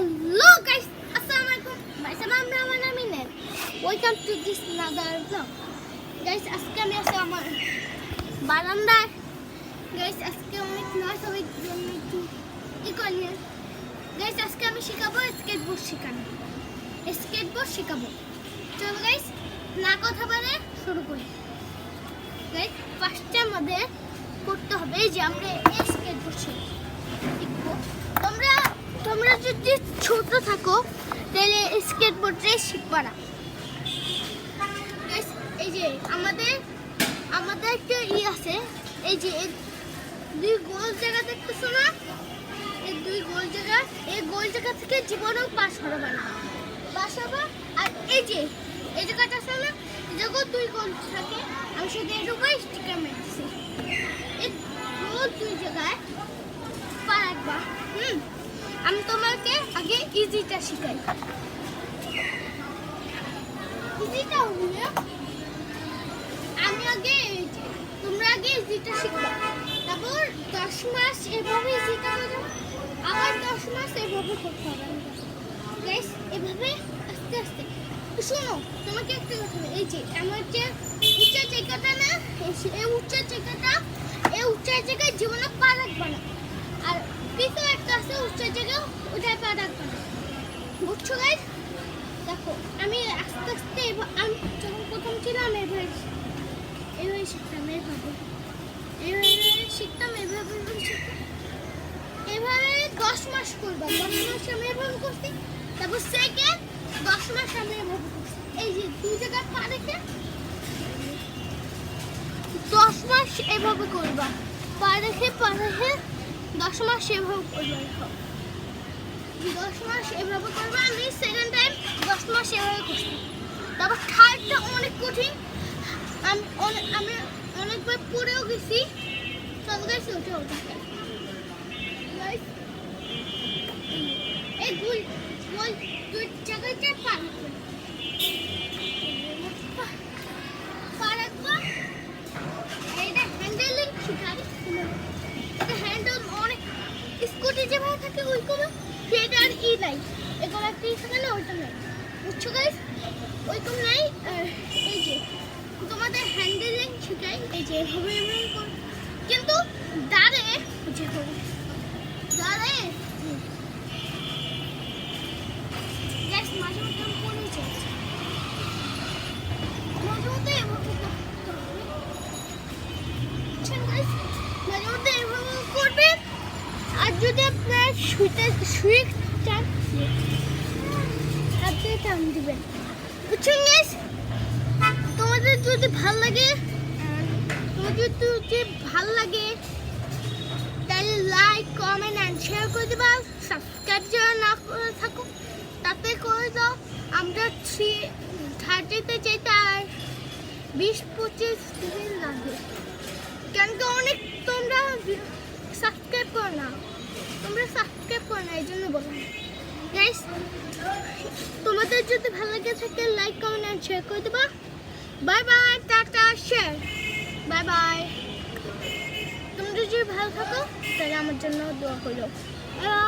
Hello guys, Assalamualaikum. Bersama Rahman Aminat. Welcome to this another vlog. Guys, আজকে আমি আছি আমার বারান্দায়। Guys, আজকে অনেক ক্লাস হবে জন্য একটু ইকোনিয়াস। Guys, আজকে আমি শেখাবো স্কেটবোর্ড শেখানো। স্কেটবোর্ড শেখাবো। চলো guys, না কথা বলে শুরু করি। Guys, ফার্স্টে আমাদের করতে হবে যে আমরা স্কেটবোর্ড শিখবো। তোমরা যদি ছোট থাকো তাহলে স্কেটবোর্ডে শিখবা না। এই যে আমাদের একটা আছে, এই যে দুই গোল জায়গা দেখতেছো না, এই দুই গোল জায়গা, এই গোল জায়গা থেকে জীবনেও পাস হবে না, পাস হবে। আর এই যে এই জায়গাটা আছে না, এই জায়গায় দুই গোল থাকে, আমি শুধু এটুকু স্টিকার মেরেছি। এই গোল দুই জায়গায় পা রাখবা। আমি তোমাকে আগে ইজিটা শিখাই। ইজিটা হলো তোমরা আগে ইজিটা শিখবা, তারপর 10 মাস এভাবে ইজিটা করবে, আবার 10 মাস এভাবে করতে হবে। গাইস, এভাবে আস্তে আস্তে শোনো, তোমাকে একটা কথা বলি, এই যে আমার যে উচ্চ জায়গাটা না, এই উচ্চ জায়গায় জীবনে পা রাখবা না। আর পিছনে একটা আছে উচ্চ জায়গা, ওটায় পা রাখবা না, বুঝছো গাইস? দেখো আমি আস্তে আস্তে আমি যখন প্রথম ছিলাম এভাবে শিখতাম, এভাবে 10 মাস করবা। 10 মাস আমি এভাবে করছি, তারপর সেকেন্ড 10 মাস আমি এভাবে করছি। এই যে দুই জায়গায় পা রেখে 10 মাস এভাবে করবা, পা রেখে 10 মাস এভাবে করবা। 10 মাস এভাবে করবা। আমি সেকেন্ড টাইম 10 মাস এভাবে করছি। তারপর থার্ডটা অনেক কঠিন, আমি অনেকবার পড়েও গেছি। চল গাইস, ওটা গাইস, এই গোল দুই জায়গাতে পা রাখবা। এইটা হ্যান্ডেলিং শিখাই। এটা হ্যান্ডেল অনেক স্কুটি যেভাবে থাকে ওইগুলো, সেটা আর ই নাই, এগুলো একটা থাকে না, ওইটা নাই, বুঝছো গাইস? ওইরকম নাই। এই যে তোমাদের হ্যান্ডেলিং শিখাই, এই যে এভাবে কিন্তু দাঁড়ে মাঝে মধ্যে পড়ে যায়, মাঝে মধ্যে এভাবে করতে হবে। মাঝে মধ্যে এভাবে করবেন। আর যদি আপনার শুয়ে চান, হাতে টান দিবেন, বুঝছেন গাইস? তোমাদের যদি ভাল লাগে তাহলে লাইক, কমেন্ট এন্ড শেয়ার করে দিবা। সাবস্ক্রাইব যারা না করে থাকো তাতে করে দাও। আমরা 30তে যেতে আর 20-25 দিন লাগে, কেন কি অনেক তোমরা সাবস্ক্রাইব করো না, এই জন্য বললাম গাইস। তোমাদের যদি ভালো লাগে থাকে লাইক, কমেন্ট এন্ড শেয়ার করে দিবা। Bye bye, tata, share, bye bye. তোমরা যদি ভালো থাকো তাহলে আমার জন্য দোয়া করো।